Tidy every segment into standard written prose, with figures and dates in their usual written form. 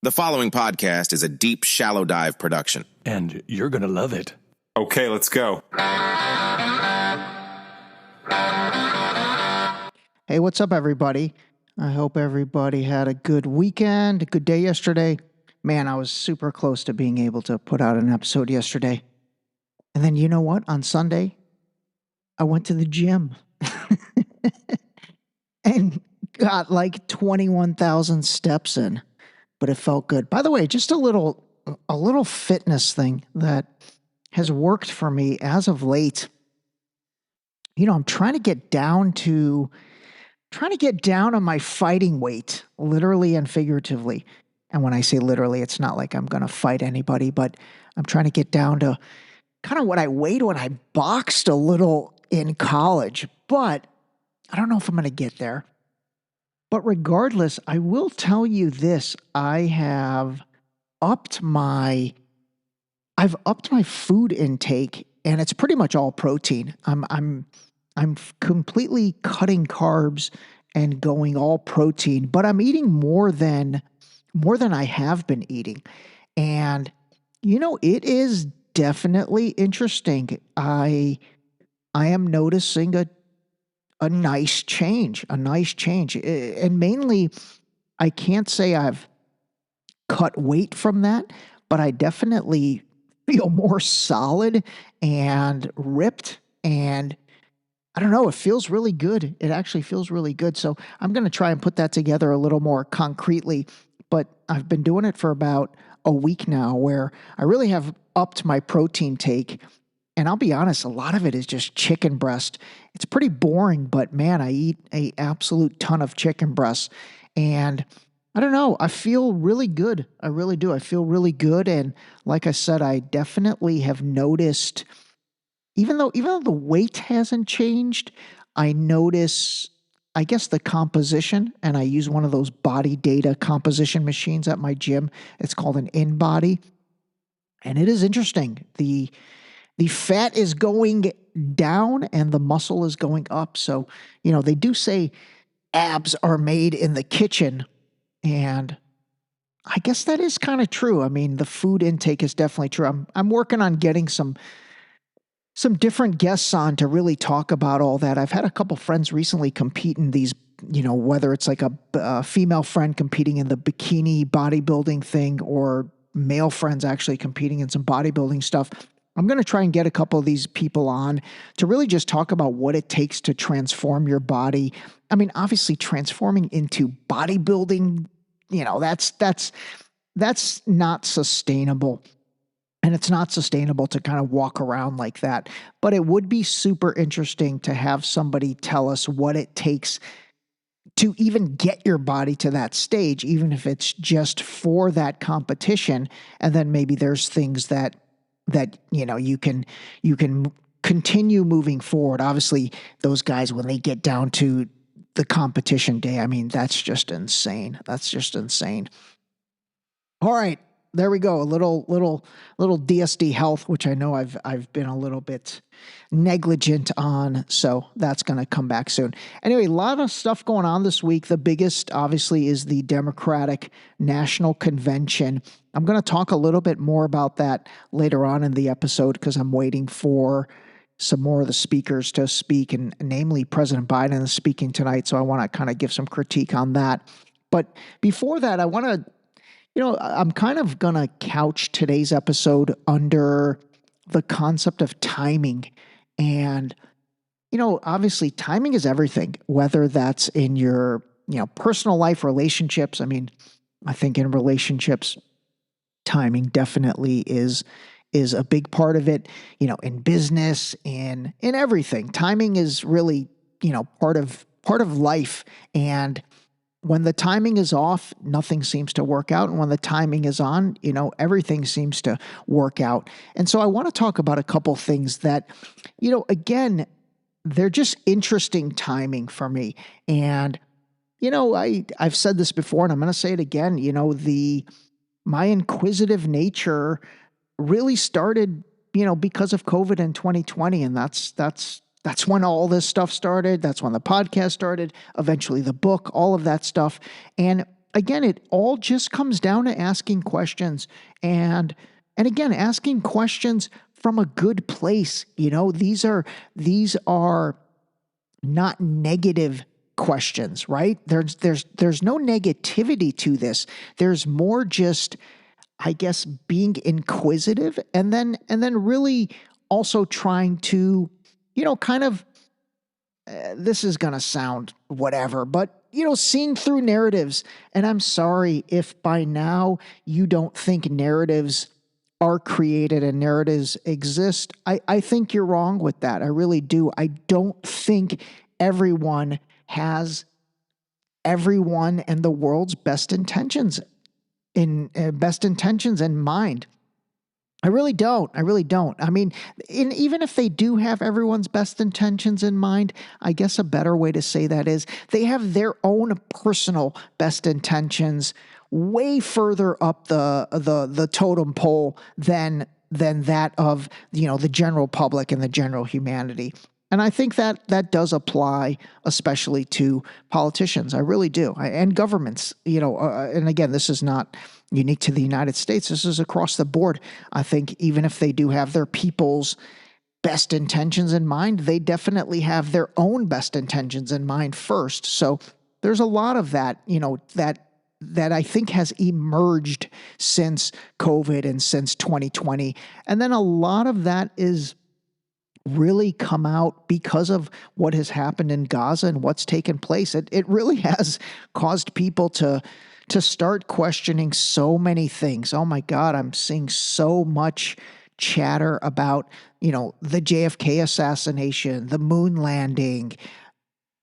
The following podcast is a deep, shallow dive production. And you're going to love it. Okay, let's go. Hey, what's up, everybody? I hope everybody had a good weekend, a good day yesterday. Man, I was super close to being able to put out an episode yesterday. And then you know what? On Sunday, I went to the gym and got like 21,000 steps in, but it felt good. By the way, just a little fitness thing that has worked for me as of late. You know, I'm trying to get down on my fighting weight, literally and figuratively. And when I say literally, it's not like I'm going to fight anybody, but I'm trying to get down to kind of what I weighed when I boxed a little in college. But I don't know if I'm going to get there. But regardless, I will tell you this. I've upped my food intake, and it's pretty much all protein. I'm completely cutting carbs and going all protein, but I'm eating more than I have been eating. And you know, it is definitely interesting. I am noticing a nice change. And mainly, I can't say I've cut weight from that, but I definitely feel more solid and ripped, and I don't know, it feels really good. It actually feels really good. So I'm going to try and put that together a little more concretely, but I've been doing it for about a week now where I really have upped my protein take. And I'll be honest, a lot of it is just chicken breast. It's pretty boring, but man, I eat an absolute ton of chicken breasts. And I don't know, I feel really good. I really do. I feel really good. And like I said, I definitely have noticed, even though the weight hasn't changed, I notice, I guess, the composition. And I use one of those body data composition machines at my gym. It's called an InBody. And it is interesting. The fat is going down and the muscle is going up. So, you know, they do say abs are made in the kitchen. And I guess that is kind of true. I mean, the food intake is definitely true. I'm working on getting some different guests on to really talk about all that. I've had a couple friends recently compete in these, you know, whether it's like a female friend competing in the bikini bodybuilding thing or male friends actually competing in some bodybuilding stuff. I'm going to try and get a couple of these people on to really just talk about what it takes to transform your body. I mean, obviously transforming into bodybuilding, you know, that's not sustainable. And it's not sustainable to kind of walk around like that. But it would be super interesting to have somebody tell us what it takes to even get your body to that stage, even if it's just for that competition. And then maybe there's things that you know you can continue moving forward. Obviously, those guys, when they get down to the competition day, I mean, that's just insane. All right, there we go. A little DSD health, which I know I've been a little bit negligent on, so that's going to come back soon. Anyway, a lot of stuff going on this week. The biggest, obviously, is the Democratic National Convention. I'm going to talk a little bit more about that later on in the episode because I'm waiting for some more of the speakers to speak, and namely President Biden is speaking tonight, so I want to kind of give some critique on that. But before that, I want to, you know, I'm kind of going to couch today's episode under the concept of timing. And, you know, obviously timing is everything, whether that's in your, you know, personal life, relationships. I mean, I think in relationships, timing definitely is a big part of it, you know, in business, in everything. Timing is really, you know, part of life. And when the timing is off, nothing seems to work out. And when the timing is on, you know, everything seems to work out. And so I want to talk about a couple things that, you know, again, they're just interesting timing for me. And, you know, I've said this before and I'm going to say it again, you know, my inquisitive nature really started, you know, because of COVID in 2020. And that's when all this stuff started. That's when the podcast started, eventually the book, all of that stuff. And again, it all just comes down to asking questions, and again, asking questions from a good place. These are not negative questions, right? There's no negativity to this. There's more just, I guess, being inquisitive, and then really also trying to, kind of, this is going to sound whatever, but seeing through narratives. And I'm sorry if by now you don't think narratives are created and narratives exist. I think you're wrong with that. I really do. I don't think everyone has everyone and the world's best intentions in mind. I really don't. I mean, even if they do have everyone's best intentions in mind, I guess a better way to say that is they have their own personal best intentions way further up the totem pole than that of the general public and the general humanity. And I think that does apply, especially to politicians. I really do, and governments. And again, this is not unique to the United States. This is across the board. I think even if they do have their people's best intentions in mind, they definitely have their own best intentions in mind first. So there's a lot of that, that I think has emerged since COVID and since 2020. And then a lot of that is really come out because of what has happened in Gaza and what's taken place. It really has caused people to start questioning so many things. Oh my God, I'm seeing so much chatter about, the JFK assassination, the moon landing,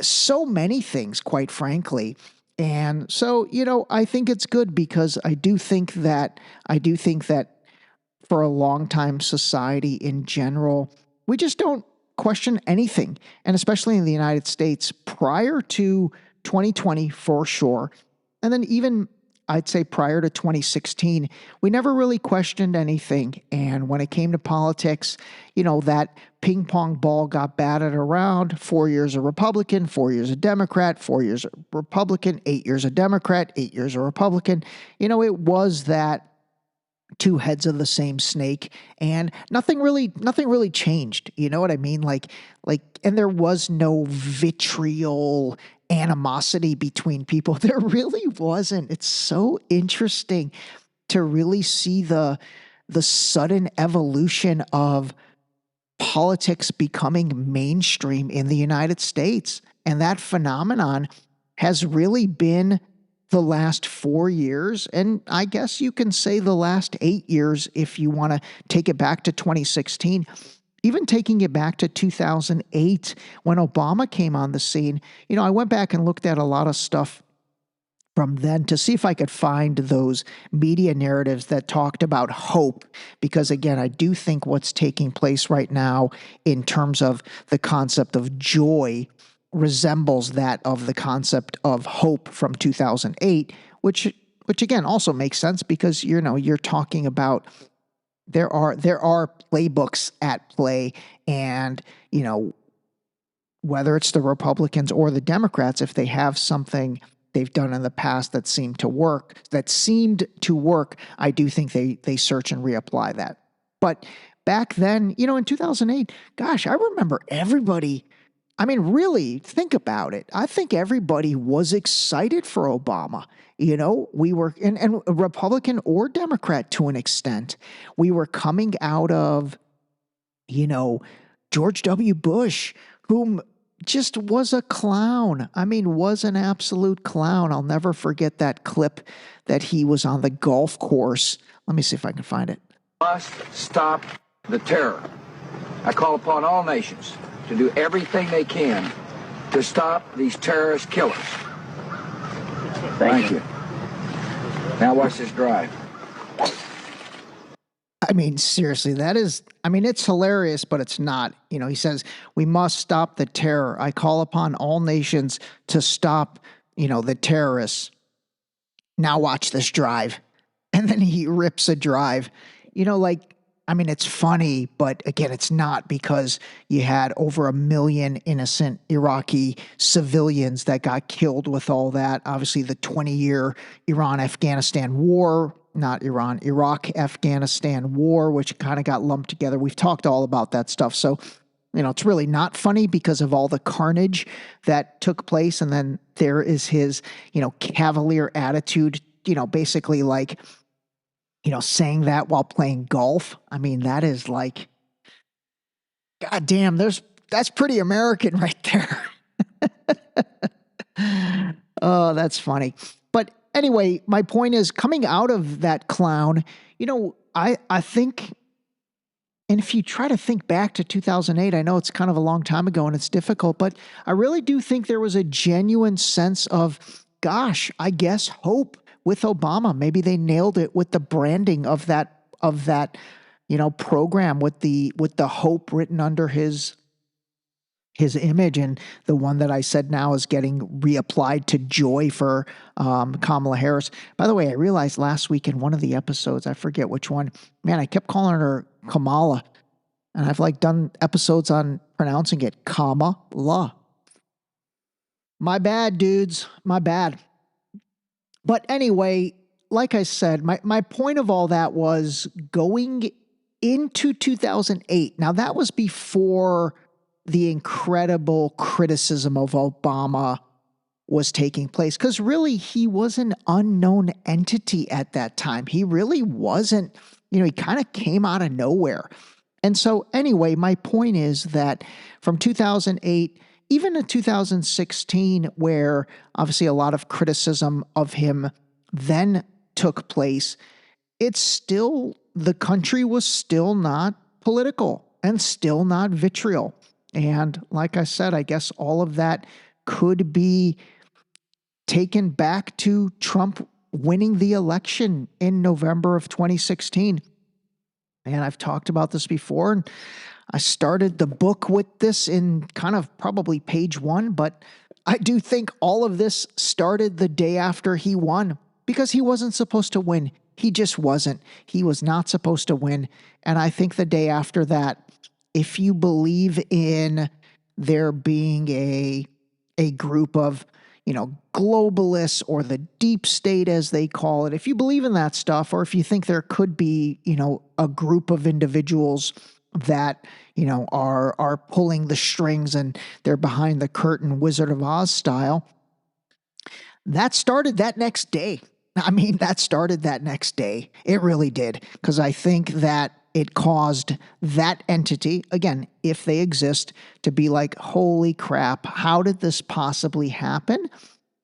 so many things, quite frankly. And so, I think it's good because I do think that for a long time, society in general, we just don't question anything. And especially in the United States prior to 2020, for sure. And then even I'd say prior to 2016, we never really questioned anything. And when it came to politics, that ping pong ball got batted around. 4 years a Republican, 4 years a Democrat, 4 years a Republican, 8 years a Democrat, 8 years a Republican. It was that two heads of the same snake, and nothing really changed. You know what I mean? And there was no vitriol, animosity between people. There really wasn't. It's so interesting to really see the sudden evolution of politics becoming mainstream in the United States. And that phenomenon has really been the last 4 years, and I guess you can say the last 8 years if you want to take it back to 2016, even taking it back to 2008 when Obama came on the scene. I went back and looked at a lot of stuff from then to see if I could find those media narratives that talked about hope, because again, I do think what's taking place right now in terms of the concept of joy resembles that of the concept of hope from 2008, which again also makes sense because you're talking about there are playbooks at play, and whether it's the Republicans or the Democrats, if they have something they've done in the past that seemed to work, I do think they search and reapply that. But back then, in 2008, gosh, I remember everybody. I mean, really, think about it. I think everybody was excited for Obama. We were, and Republican or Democrat to an extent, we were coming out of, George W. Bush, whom just was a clown. I mean, was an absolute clown. I'll never forget that clip that he was on the golf course. Let me see if I can find it. Must stop the terror. I call upon all nations to do everything they can to stop these terrorist killers. Thank you. Now watch this drive. I mean, seriously, it's hilarious, but it's not. He says, we must stop the terror. I call upon all nations to stop, the terrorists. Now watch this drive. And then he rips a drive. I mean, it's funny, but again, it's not, because you had over 1 million innocent Iraqi civilians that got killed with all that. Obviously, the 20-year Iran-Afghanistan war, not Iran, Iraq-Afghanistan war, which kind of got lumped together. We've talked all about that stuff. So, it's really not funny because of all the carnage that took place. And then there is his, cavalier attitude, basically like, saying that while playing golf. I mean, that is like, God damn, that's pretty American right there. Oh, that's funny. But anyway, my point is, coming out of that clown, I think, and if you try to think back to 2008, I know it's kind of a long time ago and it's difficult, but I really do think there was a genuine sense of, gosh, I guess hope with Obama. Maybe they nailed it with the branding of that program, with the hope written under his image. And the one that I said now is getting reapplied to joy for Kamala Harris. By the way, I realized last week in one of the episodes, I forget which one, man, I kept calling her Kamala. And I've done episodes on pronouncing it Kamala. My bad, dudes. My bad. But anyway, like I said, my point of all that was going into 2008. Now, that was before the incredible criticism of Obama was taking place, because really he was an unknown entity at that time. He really wasn't, he kind of came out of nowhere. And so anyway, my point is that from 2008, even in 2016, where obviously a lot of criticism of him then took place, the country was still not political and still not vitriol. And like I said, I guess all of that could be taken back to Trump winning the election in November of 2016. And I've talked about this before, and I started the book with this in kind of probably page 1, but I do think all of this started the day after he won, because he wasn't supposed to win. He just wasn't. He was not supposed to win. And I think the day after that, if you believe in there being a group of, globalists, or the deep state as they call it, if you believe in that stuff, or if you think there could be, a group of individuals that, are pulling the strings and they're behind the curtain, Wizard of Oz style, that started that next day. I mean, that started that next day. It really did, because I think that it caused that entity, again, if they exist, to be like, holy crap, how did this possibly happen?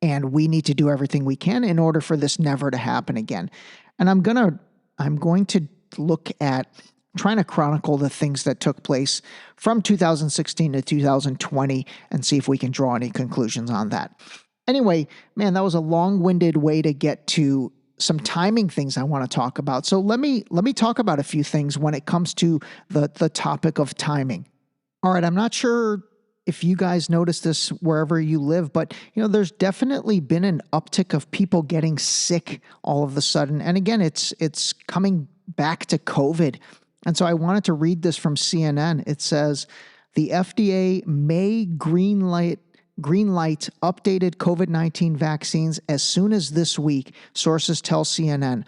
And we need to do everything we can in order for this never to happen again. And I'm going to look at trying to chronicle the things that took place from 2016 to 2020 and see if we can draw any conclusions on that. Anyway, man, that was a long-winded way to get to some timing things I want to talk about. So let me talk about a few things when it comes to the topic of timing. All right, I'm not sure if you guys notice this wherever you live, but there's definitely been an uptick of people getting sick all of a sudden. And again, it's coming back to COVID. And so I wanted to read this from CNN. It says, the FDA may greenlight updated COVID-19 vaccines as soon as this week, sources tell CNN.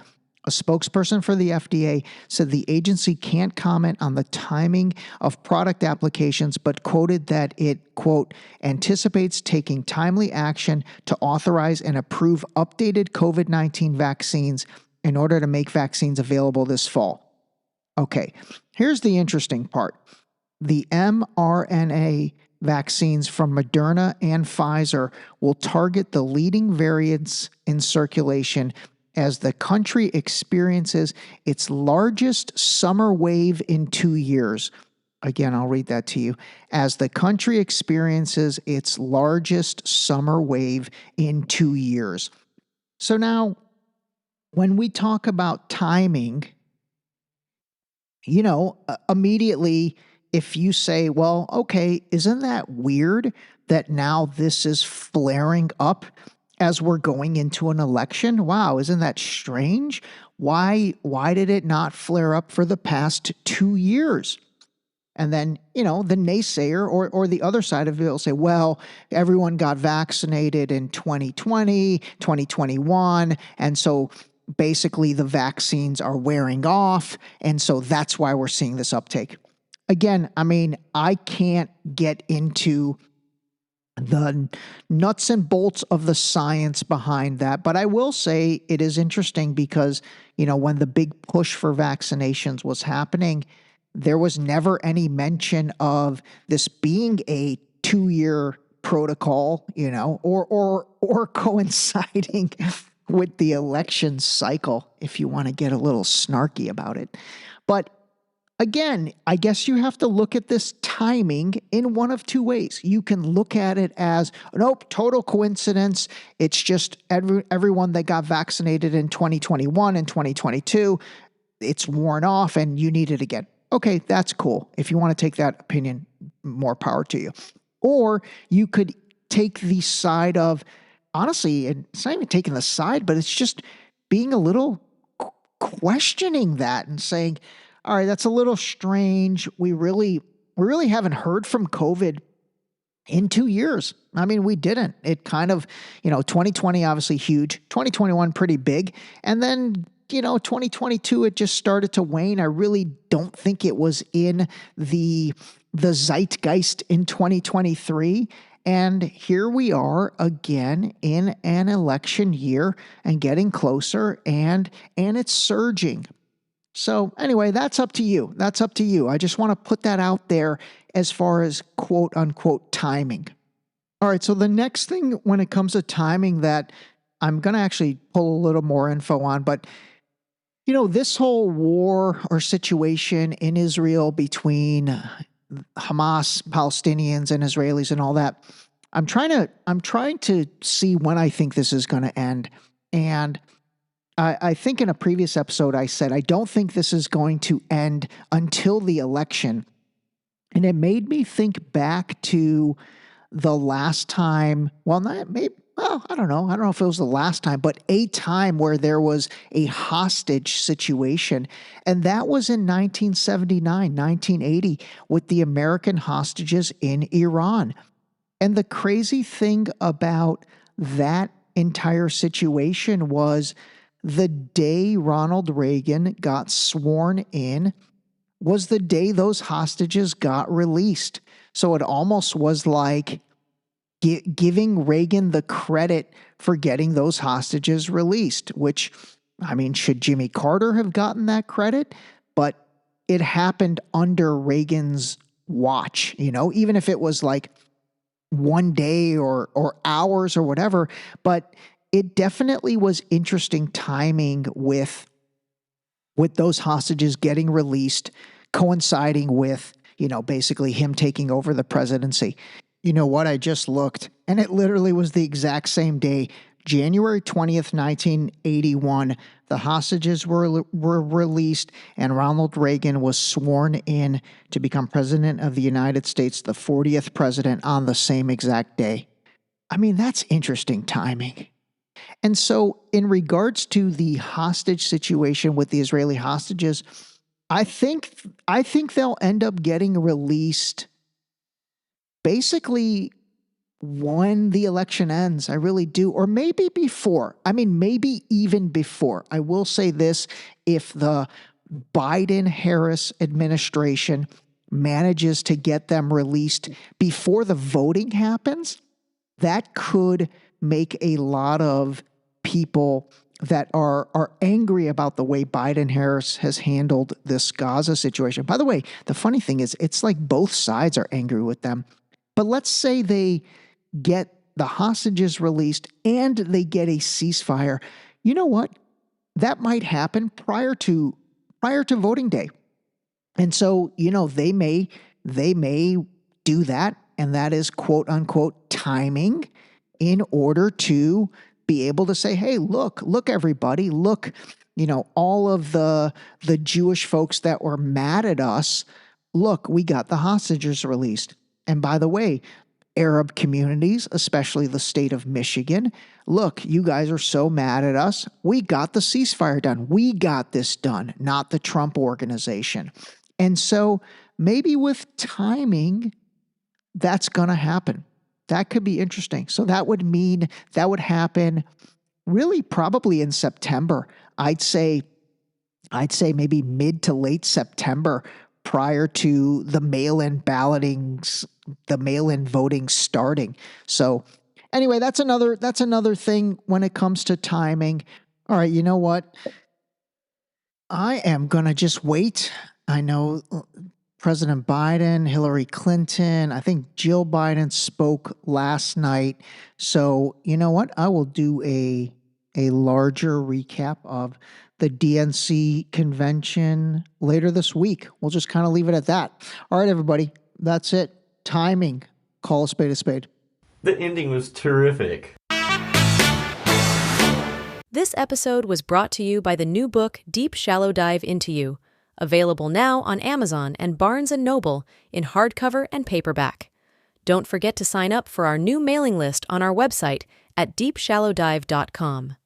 A spokesperson for the FDA said the agency can't comment on the timing of product applications, but quoted that it, quote, anticipates taking timely action to authorize and approve updated COVID-19 vaccines in order to make vaccines available this fall. Okay, here's the interesting part. The mRNA vaccines from Moderna and Pfizer will target the leading variants in circulation as the country experiences its largest summer wave in 2 years. Again, I'll read that to you. As the country experiences its largest summer wave in 2 years. So now, when we talk about timing, immediately, if you say, well, okay, isn't that weird that now this is flaring up as we're going into an election? Wow, isn't that strange? Why did it not flare up for the past 2 years? And then, the naysayer or the other side of it will say, well, everyone got vaccinated in 2020, 2021. And so basically the vaccines are wearing off. And so that's why we're seeing this uptake. Again, I can't get into the nuts and bolts of the science behind that. But I will say it is interesting because, when the big push for vaccinations was happening, there was never any mention of this being a 2-year protocol, or coinciding with the election cycle, if you want to get a little snarky about it. But again, I guess you have to look at this timing in one of two ways. You can look at it as, nope, total coincidence. It's just everyone that got vaccinated in 2021 and 2022, it's worn off and you need it again. Okay, that's cool. If you want to take that opinion, more power to you. Or you could take the side of, honestly, and it's not even taking the side, but it's just being a little questioning that and saying, all right, that's a little strange. We really haven't heard from COVID in 2 years. We didn't. It kind of, 2020 obviously huge, 2021 pretty big, and then 2022, it just started to wane. I really don't think it was in the zeitgeist in 2023. And here we are again in an election year and getting closer, and it's surging. So anyway, that's up to you. That's up to you. I just want to put that out there as far as quote unquote timing. All right. So the next thing when it comes to timing that I'm going to actually pull a little more info on, but this whole war or situation in Israel between Hamas, Palestinians, and Israelis and all that, I'm trying to see when I think this is going to end. And I think in a previous episode I said I don't think this is going to end until the election. And it made me think back to the last time, I don't know. I don't know if it was the last time, but a time where there was a hostage situation. And that was in 1979, 1980, with the American hostages in Iran. And the crazy thing about that entire situation was the day Ronald Reagan got sworn in was the day those hostages got released. So it almost was like giving Reagan the credit for getting those hostages released, which, should Jimmy Carter have gotten that credit? But it happened under Reagan's watch, even if it was like one day or hours or whatever. But it definitely was interesting timing with those hostages getting released, coinciding with, basically him taking over the presidency. You know what? I just looked, and it literally was the exact same day, January 20th, 1981. The hostages were released, and Ronald Reagan was sworn in to become president of the United States, the 40th president, on the same exact day. That's interesting timing. And so in regards to the hostage situation with the Israeli hostages, I think they'll end up getting released basically when the election ends. I really do. Or maybe before. Maybe even before. I will say this, if the Biden-Harris administration manages to get them released before the voting happens, that could make a lot of people that are angry about the way Biden-Harris has handled this Gaza situation. By the way, the funny thing is, it's like both sides are angry with them. But let's say they get the hostages released and they get a ceasefire. You know what? That might happen prior to voting day. And so, they may do that, and that is quote unquote timing in order to be able to say, hey, look, everybody, look, all of the Jewish folks that were mad at us, look, we got the hostages released. And by the way, Arab communities, especially the state of Michigan. Look, you guys are so mad at us. We got the ceasefire done. We got this done, not the Trump organization. And so maybe with timing, that's going to happen. That could be interesting. So that would mean that would happen really probably in September. I'd say maybe mid to late September, prior to the mail-in voting starting. So anyway, that's another thing when it comes to timing. All right, you know what? I am going to just wait. I know President Biden, Hillary Clinton, I think Jill Biden spoke last night. So you know what? I will do a larger recap of the DNC convention later this week. We'll just kind of leave it at that. All right, everybody. That's it. Timing. Call a spade a spade. The ending was terrific. This episode was brought to you by the new book, Deep Shallow Dive Into You, available now on Amazon and Barnes & Noble in hardcover and paperback. Don't forget to sign up for our new mailing list on our website at deepshallowdive.com.